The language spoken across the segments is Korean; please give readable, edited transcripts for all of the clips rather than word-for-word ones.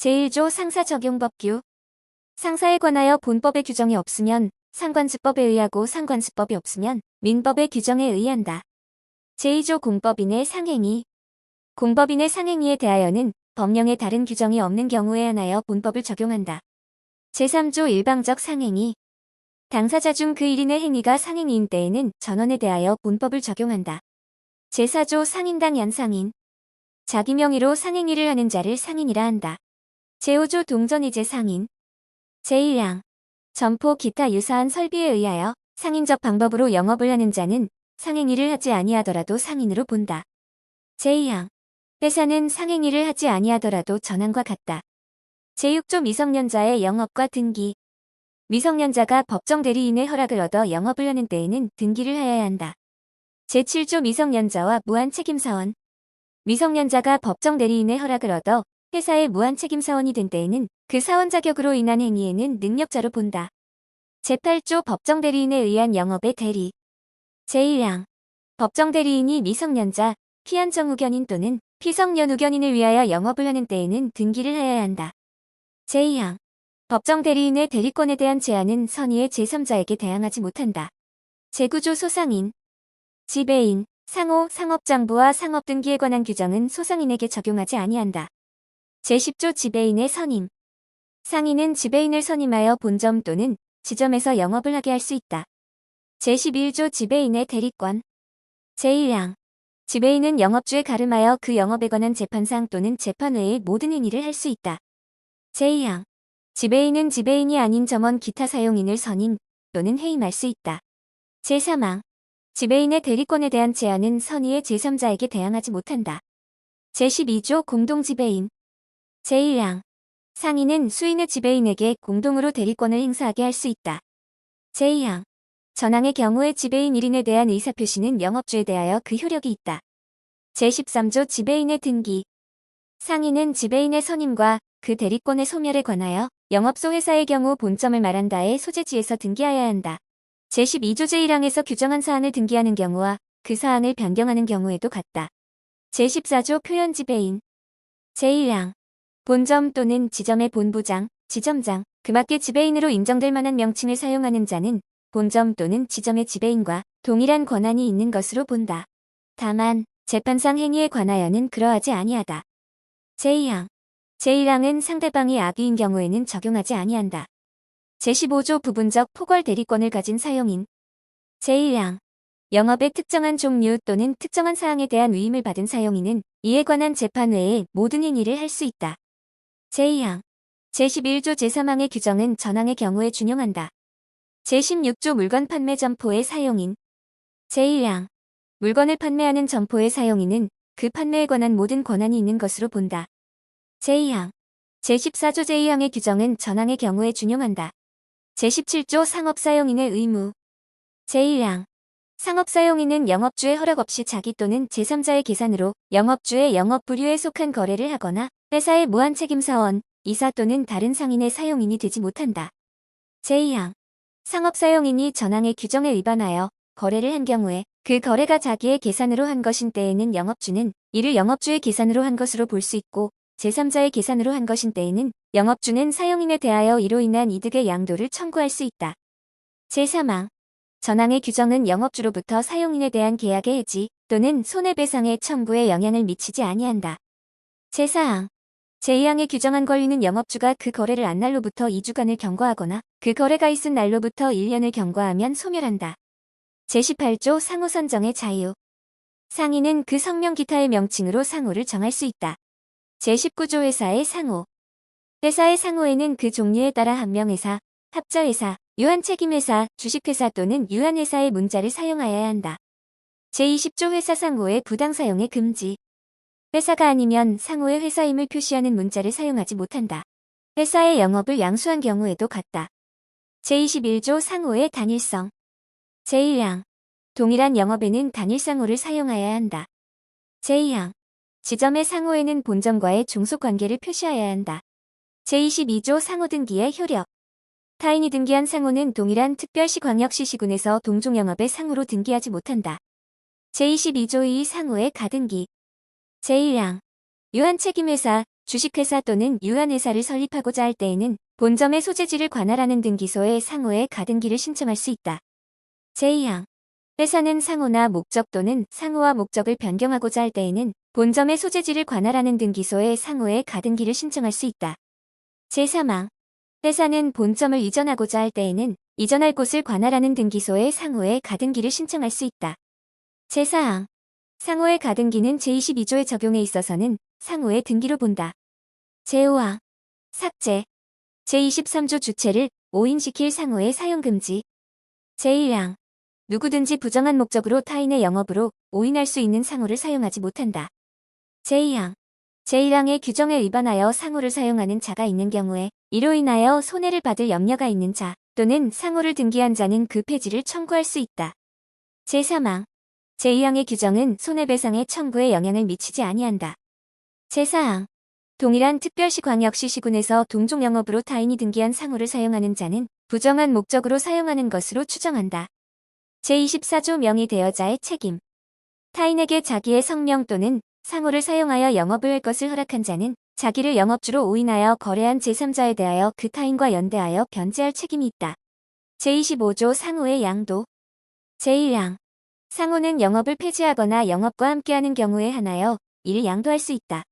제1조 상사적용법규. 상사에 관하여 본법의 규정이 없으면 상관수법에 의하고 상관수법이 없으면 민법의 규정에 의한다. 제2조 공법인의 상행위. 공법인의 상행위에 대하여는 법령에 다른 규정이 없는 경우에 한하여 본법을 적용한다. 제3조 일방적 상행위. 당사자 중 그 1인의 행위가 상행위인 때에는 전원에 대하여 본법을 적용한다. 제4조 상인당 연상인. 자기 명의로 상행위를 하는 자를 상인이라 한다. 제5조 동전이제 상인. 제1항. 점포 기타 유사한 설비에 의하여 상인적 방법으로 영업을 하는 자는 상행위를 하지 아니하더라도 상인으로 본다. 제2항. 회사는 상행위를 하지 아니하더라도 전항과 같다. 제6조 미성년자의 영업과 등기. 미성년자가 법정 대리인의 허락을 얻어 영업을 하는 때에는 등기를 하여야 한다. 제7조 미성년자와 무한책임사원. 미성년자가 법정 대리인의 허락을 얻어 회사의 무한책임사원이 된 때에는 그 사원 자격으로 인한 행위에는 능력자로 본다. 제8조 법정 대리인에 의한 영업의 대리. 제1항. 법정 대리인이 미성년자, 피한정우견인 또는 피성년우견인을 위하여 영업을 하는 때에는 등기를 하여야 한다. 제2항. 법정 대리인의 대리권에 대한 제한은 선의의 제3자에게 대항하지 못한다. 제9조 소상인. 지배인, 상호, 상업장부와 상업등기에 관한 규정은 소상인에게 적용하지 아니한다. 제10조 지배인의 선임. 상인은 지배인을 선임하여 본점 또는 지점에서 영업을 하게 할 수 있다. 제11조 지배인의 대리권. 제1항. 지배인은 영업주에 가름하여 그 영업에 관한 재판상 또는 재판 외의 모든 행위를 할 수 있다. 제2항. 지배인은 지배인이 아닌 점원 기타 사용인을 선임 또는 해임할 수 있다. 제3항. 지배인의 대리권에 대한 제한은 선의의 제3자에게 대항하지 못한다. 제12조 공동지배인. 제1항. 상인은 수인의 지배인에게 공동으로 대리권을 행사하게 할 수 있다. 제2항. 전항의 경우에 지배인 1인에 대한 의사표시는 영업주에 대하여 그 효력이 있다. 제13조 지배인의 등기. 상인은 지배인의 선임과 그 대리권의 소멸에 관하여 영업소 회사의 경우 본점을 말한다의 소재지에서 등기하여야 한다. 제12조 제1항에서 규정한 사안을 등기하는 경우와 그 사안을 변경하는 경우에도 같다. 제14조 표현지배인. 제1항. 본점 또는 지점의 본부장, 지점장, 그밖의 지배인으로 인정될 만한 명칭을 사용하는 자는 본점 또는 지점의 지배인과 동일한 권한이 있는 것으로 본다. 다만 재판상 행위에 관하여는 그러하지 아니하다. 제2항. 제1항은 상대방이 악의인 경우에는 적용하지 아니한다. 제15조 부분적 포괄 대리권을 가진 사용인. 제1항. 영업의 특정한 종류 또는 특정한 사항에 대한 위임을 받은 사용인은 이에 관한 재판 외에 모든 행위를 할 수 있다. 제2항. 제11조 제3항의 규정은 전항의 경우에 준용한다. 제16조 물건 판매 점포의 사용인. 제1항. 물건을 판매하는 점포의 사용인은 그 판매에 관한 모든 권한이 있는 것으로 본다. 제2항. 제14조 제2항의 규정은 전항의 경우에 준용한다. 제17조 상업사용인의 의무. 제1항. 상업사용인은 영업주의 허락 없이 자기 또는 제3자의 계산으로 영업주의 영업부류에 속한 거래를 하거나 회사의 무한책임사원, 이사 또는 다른 상인의 사용인이 되지 못한다. 제2항. 상업사용인이 전항의 규정에 위반하여 거래를 한 경우에 그 거래가 자기의 계산으로 한 것인 때에는 영업주는 이를 영업주의 계산으로 한 것으로 볼 수 있고 제3자의 계산으로 한 것인 때에는 영업주는 사용인에 대하여 이로 인한 이득의 양도를 청구할 수 있다. 제3항. 전항의 규정은 영업주로부터 사용인에 대한 계약의 해지 또는 손해배상의 청구에 영향을 미치지 아니한다. 제4항. 제2항에 규정한 권리는 영업주가 그 거래를 한 날로부터 2주간을 경과하거나 그 거래가 있은 날로부터 1년을 경과하면 소멸한다. 제18조 상호 선정의 자유. 상인은 그 성명 기타의 명칭으로 상호를 정할 수 있다. 제19조 회사의 상호. 회사의 상호에는 그 종류에 따라 한명회사, 합자회사, 유한책임회사, 주식회사 또는 유한회사의 문자를 사용하여야 한다. 제20조 회사 상호의 부당사용의 금지. 회사가 아니면 상호의 회사임을 표시하는 문자를 사용하지 못한다. 회사의 영업을 양수한 경우에도 같다. 제21조 상호의 단일성. 제1항. 동일한 영업에는 단일상호를 사용하여야 한다. 제2항. 지점의 상호에는 본점과의 종속관계를 표시하여야 한다. 제22조 상호등기의 효력. 타인이 등기한 상호는 동일한 특별시 광역시 시군에서 동종영업의 상호로 등기하지 못한다. 제22조 2 상호의 가등기. 제1항. 유한책임회사, 주식회사 또는 유한회사를 설립하고자 할 때에는 본점의 소재지를 관할하는 등기소에 상호의 가등기를 신청할 수 있다. 제2항. 회사는 상호나 목적 또는 상호와 목적을 변경하고자 할 때에는 본점의 소재지를 관할하는 등기소에 상호의 가등기를 신청할 수 있다. 제3항. 회사는 본점을 이전하고자 할 때에는 이전할 곳을 관할하는 등기소에 상호의 가등기를 신청할 수 있다. 제4항. 상호의 가등기는 제22조의 적용에 있어서는 상호의 등기로 본다. 제5항. 삭제. 제23조 주체를 오인시킬 상호의 사용금지. 제1항. 누구든지 부정한 목적으로 타인의 영업으로 오인할 수 있는 상호를 사용하지 못한다. 제2항. 제1항의 규정에 위반하여 상호를 사용하는 자가 있는 경우에 이로 인하여 손해를 받을 염려가 있는 자 또는 상호를 등기한 자는 그 폐지를 청구할 수 있다. 제3항. 제2항의 규정은 손해배상의 청구에 영향을 미치지 아니한다. 제4항. 동일한 특별시 광역시 시군에서 동종영업으로 타인이 등기한 상호를 사용하는 자는 부정한 목적으로 사용하는 것으로 추정한다. 제24조 명의대여자의 책임. 타인에게 자기의 성명 또는 상호를 사용하여 영업을 할 것을 허락한 자는 자기를 영업주로 오인하여 거래한 제3자에 대하여 그 타인과 연대하여 변제할 책임이 있다. 제25조 상호의 양도. 제1항. 상호는 영업을 폐지하거나 영업과 함께하는 경우에 한하여 이를 양도할 수 있다.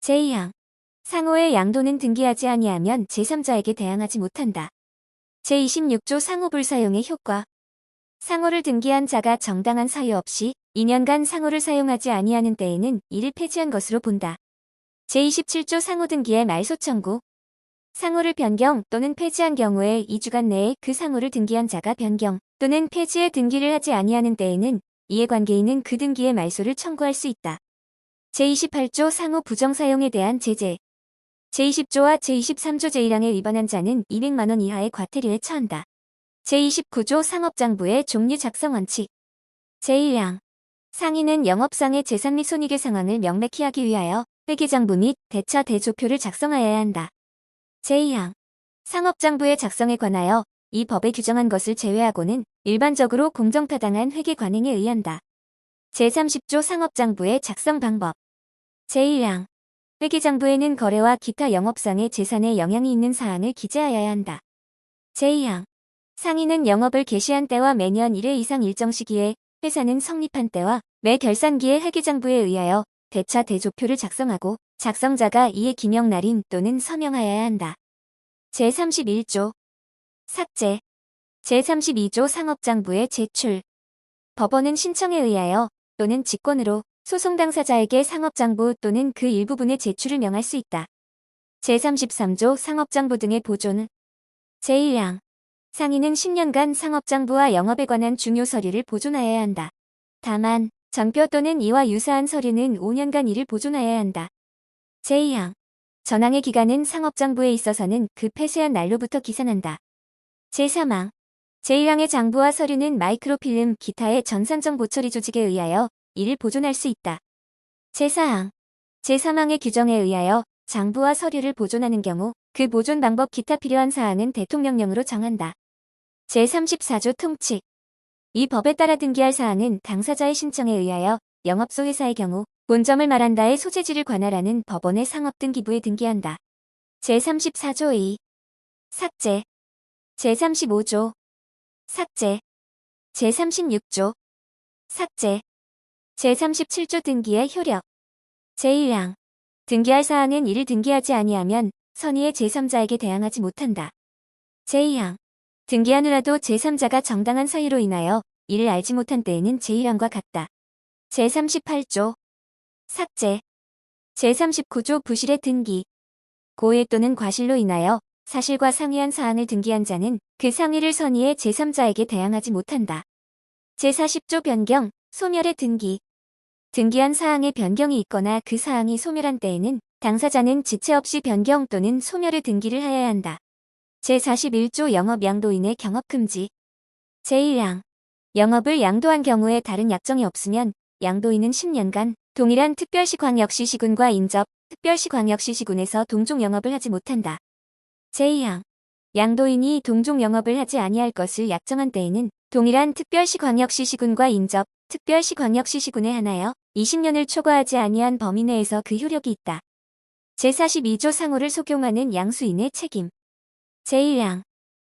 제2항. 상호의 양도는 등기하지 아니하면 제3자에게 대항하지 못한다. 제26조 상호 불사용의 효과. 상호를 등기한 자가 정당한 사유 없이 2년간 상호를 사용하지 아니하는 때에는 이를 폐지한 것으로 본다. 제27조 상호 등기의 말소 청구. 상호를 변경 또는 폐지한 경우에 2주간 내에 그 상호를 등기한 자가 변경 또는 폐지의 등기를 하지 아니하는 때에는 이에 관계있는 그 등기의 말소를 청구할 수 있다. 제28조 상호 부정 사용에 대한 제재. 제20조와 제23조 제1항에 위반한 자는 200만 원 이하의 과태료에 처한다. 제29조 상업장부의 종류 작성 원칙. 제1항. 상인은 영업상의 재산 및 손익의 상황을 명백히 하기 위하여 회계장부 및 대차 대조표를 작성하여야 한다. 제2항. 상업장부의 작성에 관하여 이 법에 규정한 것을 제외하고는 일반적으로 공정타당한 회계 관행에 의한다. 제30조 상업장부의 작성 방법. 제1항. 회계장부에는 거래와 기타 영업상의 재산에 영향이 있는 사항을 기재하여야 한다. 제2항. 상인은 영업을 개시한 때와 매년 1회 이상 일정 시기에 회사는 성립한 때와 매 결산기의 회계장부에 의하여 대차 대조표를 작성하고 작성자가 이에 기명 날인 또는 서명하여야 한다. 제31조. 삭제. 제32조 상업장부의 제출. 법원은 신청에 의하여 또는 직권으로 소송 당사자에게 상업장부 또는 그 일부분의 제출을 명할 수 있다. 제33조 상업장부 등의 보존. 제1항. 상인은 10년간 상업장부와 영업에 관한 중요 서류를 보존하여야 한다. 다만 전표 또는 이와 유사한 서류는 5년간 이를 보존하여야 한다. 제2항. 전항의 기간은 상업장부에 있어서는 그 폐쇄한 날로부터 기산한다. 제3항. 제1항의 장부와 서류는 마이크로필름 기타의 전산정 보처리 조직에 의하여 이를 보존할 수 있다. 제4항. 제3항의 규정에 의하여 장부와 서류를 보존하는 경우 그 보존 방법 기타 필요한 사항은 대통령령으로 정한다. 제34조 통칙. 이 법에 따라 등기할 사항은 당사자의 신청에 의하여 영업소 회사의 경우 본점을 말한다의 소재지를 관할하는 법원의 상업등기부에 등기한다. 제34조 2. 삭제. 제35조. 삭제. 제36조. 삭제. 제37조 등기의 효력. 제1항. 등기할 사항은 이를 등기하지 아니하면 선의의 제3자에게 대항하지 못한다. 제2항. 등기하느라도 제3자가 정당한 사유로 인하여 이를 알지 못한 때에는 제1항과 같다. 제38조. 삭제. 제39조 부실의 등기. 고의 또는 과실로 인하여 사실과 상이한 사항을 등기한 자는 그 상의를 선의의 제3자에게 대항하지 못한다. 제40조 변경, 소멸의 등기. 등기한 사항의 변경이 있거나 그 사항이 소멸한 때에는 당사자는 지체 없이 변경 또는 소멸의 등기를 하여야 한다. 제41조 영업 양도인의 경업금지. 제1항. 영업을 양도한 경우에 다른 약정이 없으면 양도인은 10년간 동일한 특별시 광역시 시군과 인접, 특별시 광역시 시군에서 동종 영업을 하지 못한다. 제2항. 양도인이 동종 영업을 하지 아니할 것을 약정한 때에는 동일한 특별시 광역시 시군과 인접, 특별시 광역시 시군에 한하여 20년을 초과하지 아니한 범위 내에서 그 효력이 있다. 제42조 상호를 속용하는 양수인의 책임. 제1항.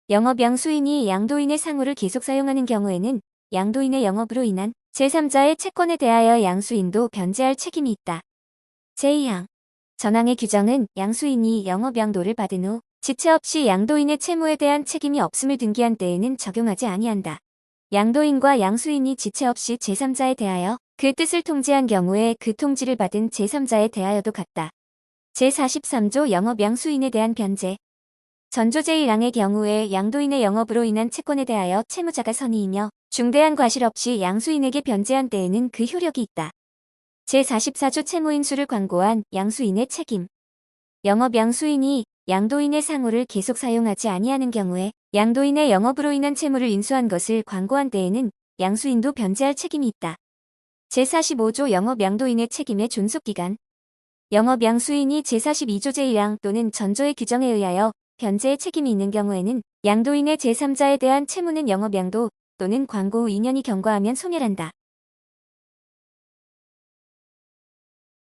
영업 양수인이 양도인의 상호를 계속 사용하는 경우에는 양도인의 영업으로 인한 제3자의 채권에 대하여 양수인도 변제할 책임이 있다. 제2항. 전항의 규정은 양수인이 영업 양도를 받은 후 지체 없이 양도인의 채무에 대한 책임이 없음을 등기한 때에는 적용하지 아니한다. 양도인과 양수인이 지체 없이 제3자에 대하여 그 뜻을 통지한 경우에 그 통지를 받은 제3자에 대하여도 같다. 제43조 영업 양수인에 대한 변제. 전조 제1항의 경우에 양도인의 영업으로 인한 채권에 대하여 채무자가 선의이며 중대한 과실 없이 양수인에게 변제한 때에는 그 효력이 있다. 제44조 채무인수를 광고한 양수인의 책임. 영업 양수인이 양도인의 상호를 계속 사용하지 아니하는 경우에 양도인의 영업으로 인한 채무를 인수한 것을 광고한 때에는 양수인도 변제할 책임이 있다. 제45조 영업 양도인의 책임의 존속기간. 영업 양수인이 제42조 제1항 또는 전조의 규정에 의하여 변제의 책임이 있는 경우에는 양도인의 제3자에 대한 채무는 영업 양도 또는 광고 후 2년이 경과하면 소멸한다.